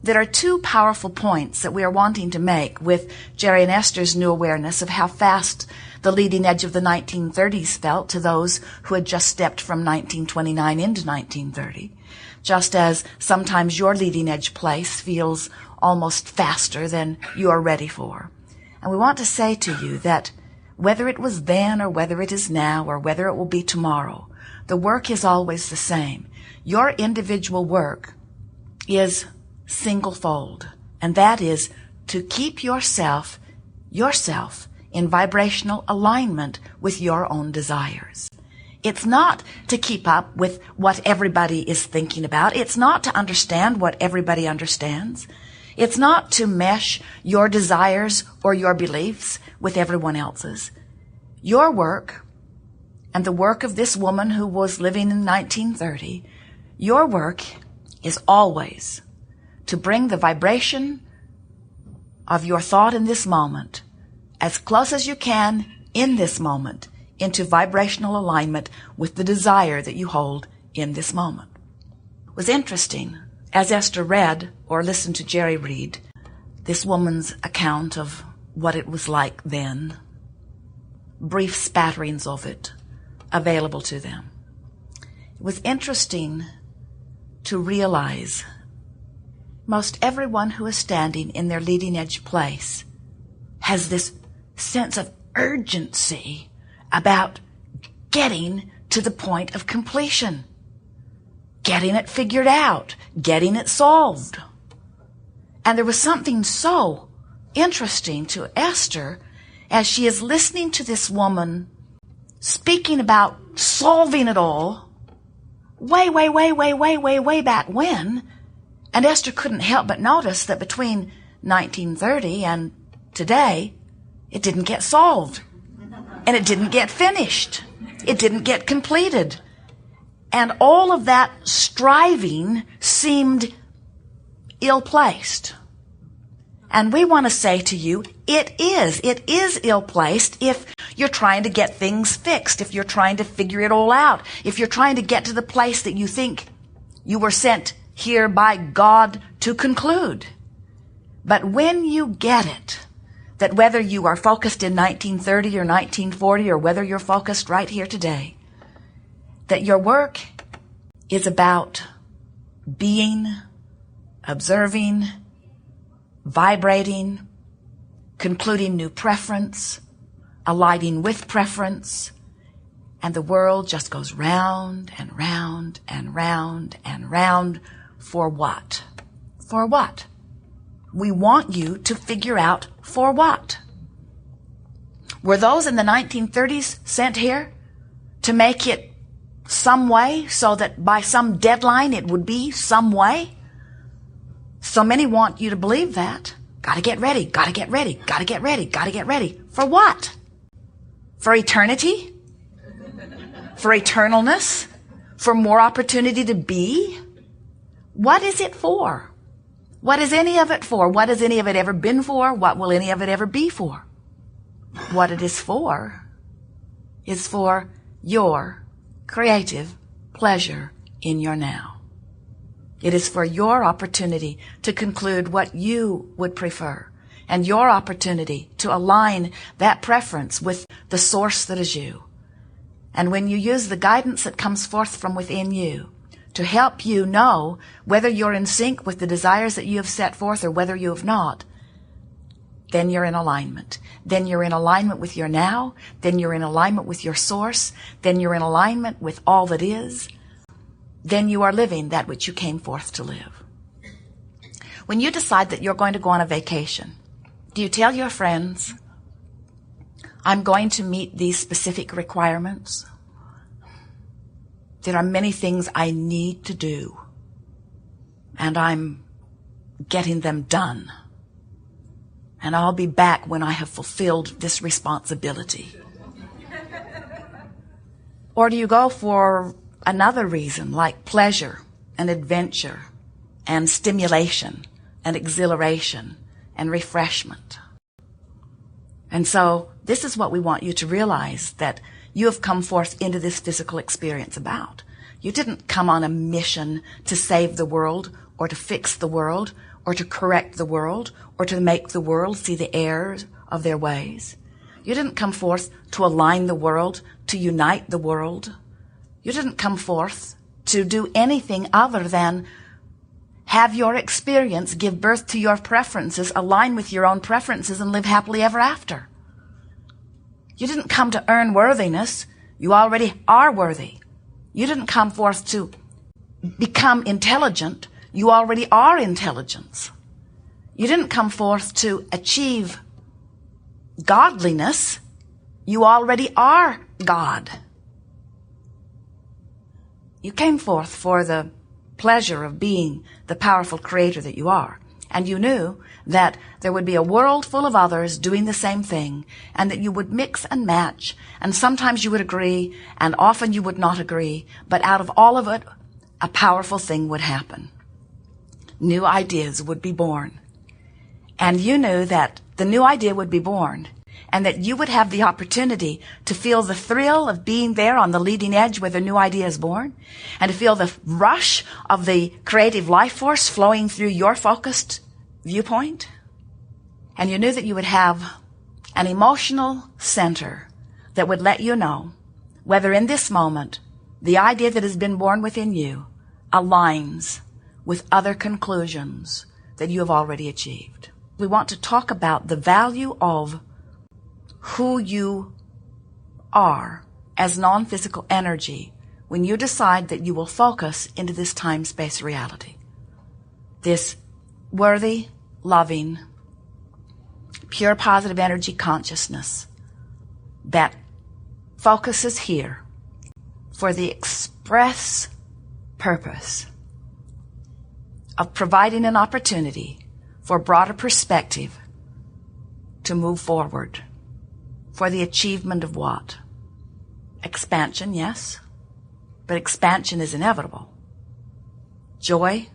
there are two powerful points that we are wanting to make with Jerry and Esther's new awareness of how fast the leading edge of the 1930s felt to those who had just stepped from 1929 into 1930, just as sometimes your leading edge place feels almost faster than you are ready for. And we want to say to you that whether it was then or whether it is now or whether it will be tomorrow, the work is always the same. Your individual work is single-fold, and that is to keep yourself in vibrational alignment with your own desires. It's not to keep up with what everybody is thinking about. It's not to understand what everybody understands. It's not to mesh your desires or your beliefs with everyone else's. Your work, and the work of this woman who was living in 1930, your work is always to bring the vibration of your thought in this moment as close as you can in this moment into vibrational alignment with the desire that you hold in this moment. It was interesting, as Esther read or listened to Jerry read this woman's account of what it was like then, brief spatterings of it available to them. It was interesting to realize most everyone who is standing in their leading edge place has this sense of urgency about getting to the point of completion, getting it figured out, getting it solved. And there was something so interesting to Esther as she is listening to this woman speaking about solving it all way back when. And Esther couldn't help but notice that between 1930 and today, it didn't get solved. And it didn't get finished. It didn't get completed. And all of that striving seemed ill-placed. And we want to say to you, it is ill-placed if you're trying to get things fixed, if you're trying to figure it all out, if you're trying to get to the place that you think you were sent here by God to conclude. But when you get it, that whether you are focused in 1930 or 1940 or whether you're focused right here today, that your work is about being, observing, vibrating, concluding new preference, aligning with preference, and the world just goes round and round and round and round. For what? For what? We want you to figure out for what. Were those in the 1930s sent here to make it some way so that by some deadline it would be some way? So many want you to believe that. Gotta get ready, gotta get ready, gotta get ready, gotta get ready. For what? For eternity? For eternalness? For more opportunity to be? What is it for? What is any of it for? What has any of it ever been for? What will any of it ever be for? What it is for your creative pleasure in your now. It is for your opportunity to conclude what you would prefer, and your opportunity to align that preference with the source that is you. And when you use the guidance that comes forth from within you to help you know whether you're in sync with the desires that you have set forth or whether you have not, then you're in alignment. Then you're in alignment with your now. Then you're in alignment with your source. Then you're in alignment with all that is. Then you are living that which you came forth to live. When you decide that you're going to go on a vacation, do you tell your friends, I'm going to meet these specific requirements? There are many things I need to do, and I'm getting them done. And I'll be back when I have fulfilled this responsibility. Or do you go for another reason, like pleasure and adventure and stimulation and exhilaration and refreshment? And so this is what we want you to realize that you have come forth into this physical experience about. You didn't come on a mission to save the world or to fix the world or to correct the world, or to make the world see the errors of their ways. You didn't come forth to align the world, to unite the world. You didn't come forth to do anything other than have your experience, give birth to your preferences, align with your own preferences, and live happily ever after. You didn't come to earn worthiness. You already are worthy. You didn't come forth to become intelligent. You already are intelligence. You didn't come forth to achieve godliness. You already are God. You came forth for the pleasure of being the powerful creator that you are. And you knew that there would be a world full of others doing the same thing, and that you would mix and match, and sometimes you would agree, and often you would not agree, but out of all of it, a powerful thing would happen. New ideas would be born. And you knew that the new idea would be born, and that you would have the opportunity to feel the thrill of being there on the leading edge where the new idea is born, and to feel the rush of the creative life force flowing through your focused viewpoint. And you knew that you would have an emotional center that would let you know whether in this moment the idea that has been born within you aligns with other conclusions that you have already achieved. We want to talk about the value of who you are as non-physical energy when you decide that you will focus into this time-space reality. This worthy, loving, pure positive energy consciousness that focuses here for the express purpose of providing an opportunity for broader perspective to move forward. For the achievement of what? Expansion, yes, but expansion is inevitable. Joy,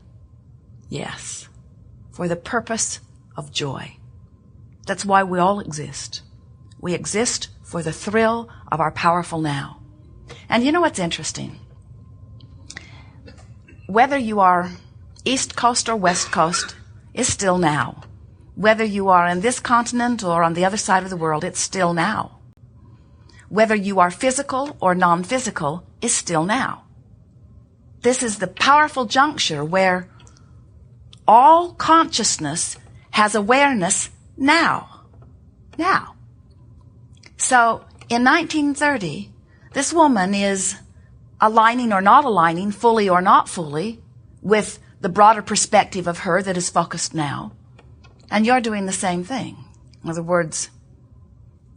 yes, for the purpose of joy. That's why we all exist. We exist for the thrill of our powerful now. And you know what's interesting? Whether you are East Coast or West Coast, is still now. Whether you are in this continent or on the other side of the world, it's still now. Whether you are physical or non-physical, is still now. This is the powerful juncture where all consciousness has awareness now. Now. So, in 1930, this woman is aligning or not aligning, fully or not fully, with the broader perspective of her that is focused now. And you're doing the same thing. In other words,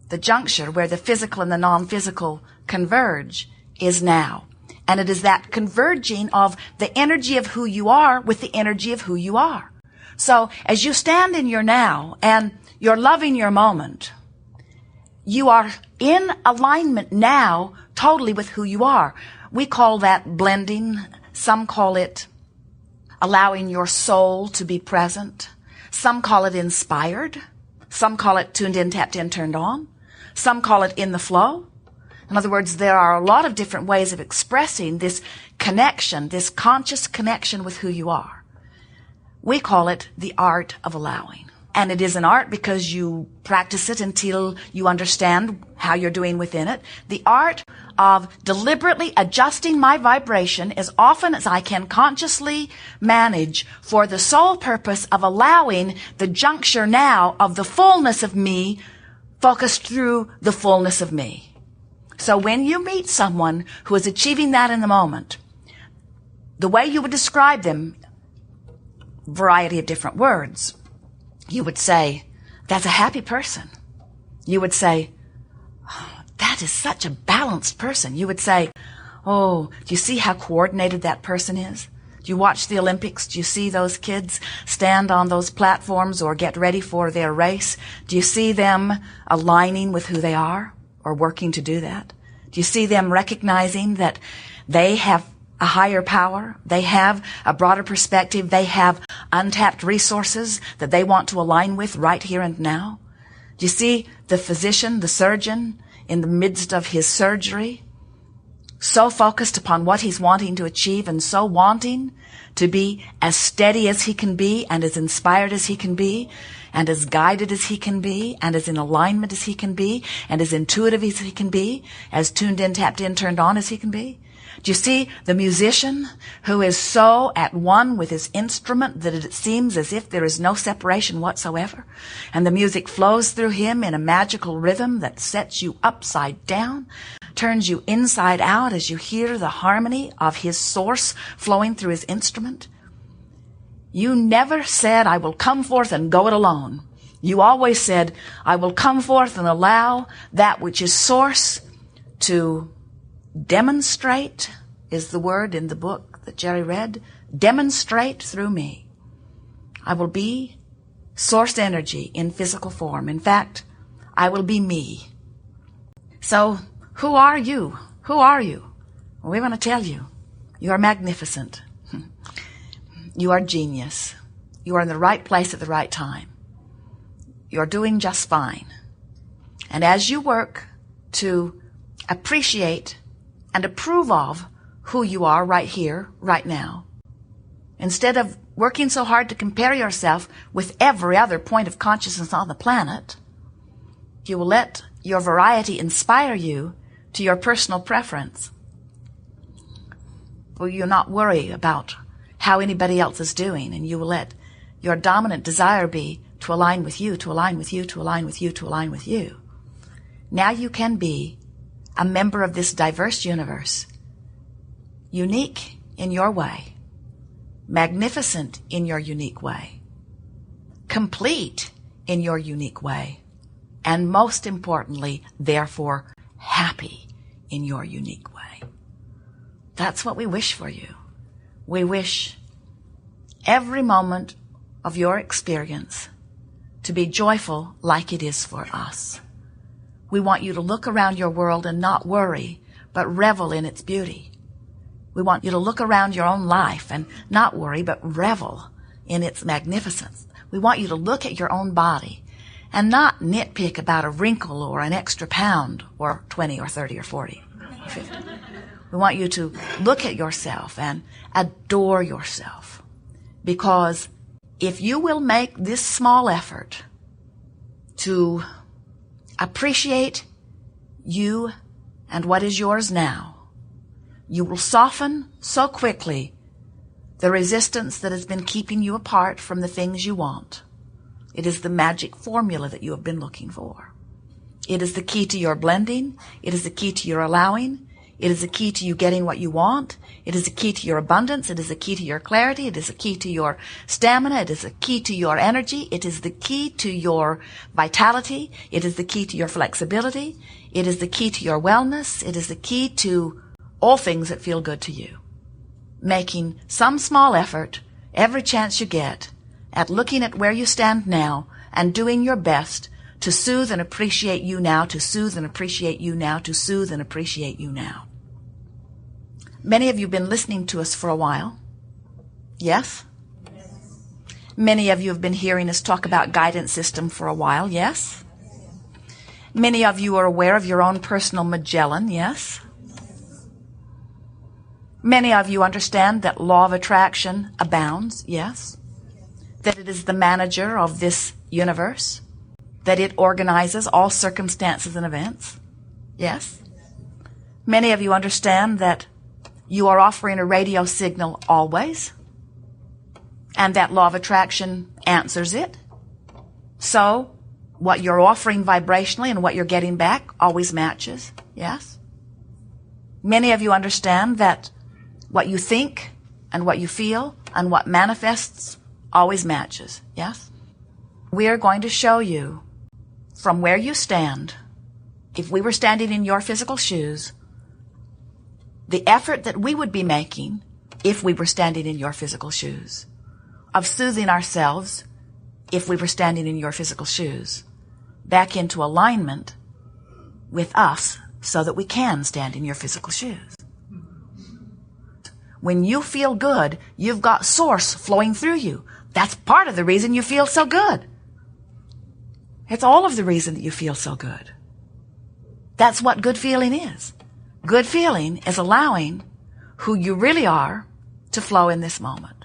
the juncture where the physical and the non-physical converge is now. And it is that converging of the energy of who you are with the energy of who you are. So as you stand in your now and you're loving your moment, you are in alignment now totally with who you are. We call that blending. Some call it allowing your soul to be present. Some call it inspired. Some call it tuned in, tapped in, turned on. Some call it in the flow. In other words, there are a lot of different ways of expressing this connection, this conscious connection with who you are. We call it the art of allowing. And it is an art because you practice it until you understand how you're doing within it. The art of deliberately adjusting my vibration as often as I can consciously manage for the sole purpose of allowing the juncture now of the fullness of me focused through the fullness of me. So when you meet someone who is achieving that in the moment, the way you would describe them, variety of different words, you would say, that's a happy person. You would say, oh, that is such a balanced person. You would say, oh, do you see how coordinated that person is? Do you watch the Olympics? Do you see those kids stand on those platforms or get ready for their race? Do you see them aligning with who they are or working to do that? Do you see them recognizing that they have a higher power? They have a broader perspective. They have untapped resources that they want to align with right here and now. Do you see the physician, the surgeon, in the midst of his surgery, so focused upon what he's wanting to achieve and so wanting to be as steady as he can be and as inspired as he can be and as guided as he can be and as in alignment as he can be and as intuitive as he can be, as tuned in, tapped in, turned on as he can be? Do you see the musician who is so at one with his instrument that it seems as if there is no separation whatsoever? And the music flows through him in a magical rhythm that sets you upside down, turns you inside out as you hear the harmony of his source flowing through his instrument. You never said, I will come forth and go it alone. You always said, I will come forth and allow that which is source to demonstrate, is the word in the book that Jerry read, demonstrate through me. I will be source energy in physical form. In fact, I will be me. So, who are you? Who are you? Well, we want to tell you. You are magnificent. You are genius. You are in the right place at the right time. You are doing just fine. And as you work to appreciate and approve of who you are right here, right now, instead of working so hard to compare yourself with every other point of consciousness on the planet, you will let your variety inspire you to your personal preference. Will you not worry about how anybody else is doing, and you will let your dominant desire be to align with you, to align with you, to align with you, to align with you. Now you can be a member of this diverse universe, unique in your way, magnificent in your unique way, complete in your unique way, and most importantly, therefore, happy in your unique way. That's what we wish for you. We wish every moment of your experience to be joyful like it is for us. We want you to look around your world and not worry, but revel in its beauty. We want you to look around your own life and not worry, but revel in its magnificence. We want you to look at your own body and not nitpick about a wrinkle or an extra pound or 20 or 30 or 40 or 50. We want you to look at yourself and adore yourself. Because if you will make this small effort to appreciate you and what is yours now, you will soften so quickly the resistance that has been keeping you apart from the things you want. It is the magic formula that you have been looking for. It is the key to your blending. It is the key to your allowing. It is the key to you getting what you want. It is the key to your abundance. It is the key to your clarity. It is the key to your stamina. It is the key to your energy. It is the key to your vitality. It is the key to your flexibility. It is the key to your wellness. It is the key to all things that feel good to you. Making some small effort every chance you get at looking at where you stand now and doing your best to soothe and appreciate you now, to soothe and appreciate you now, to soothe and appreciate you now. Many of you have been listening to us for a while. Yes? Yes. Many of you have been hearing us talk about guidance system for a while. Yes? Many of you are aware of your own personal Magellan. Yes? Many of you understand that law of attraction abounds. Yes? That it is the manager of this universe. That it organizes all circumstances and events. Yes? Many of you understand that you are offering a radio signal always, and that law of attraction answers it. So, what you're offering vibrationally and what you're getting back always matches. Yes? Many of you understand that what you think and what you feel and what manifests always matches. Yes? We are going to show you from where you stand, if we were standing in your physical shoes, the effort that we would be making if we were standing in your physical shoes, of soothing ourselves if we were standing in your physical shoes, back into alignment with us so that we can stand in your physical shoes. When you feel good, you've got source flowing through you. That's part of the reason you feel so good. It's all of the reason that you feel so good. That's what good feeling is. Good feeling is allowing who you really are to flow in this moment.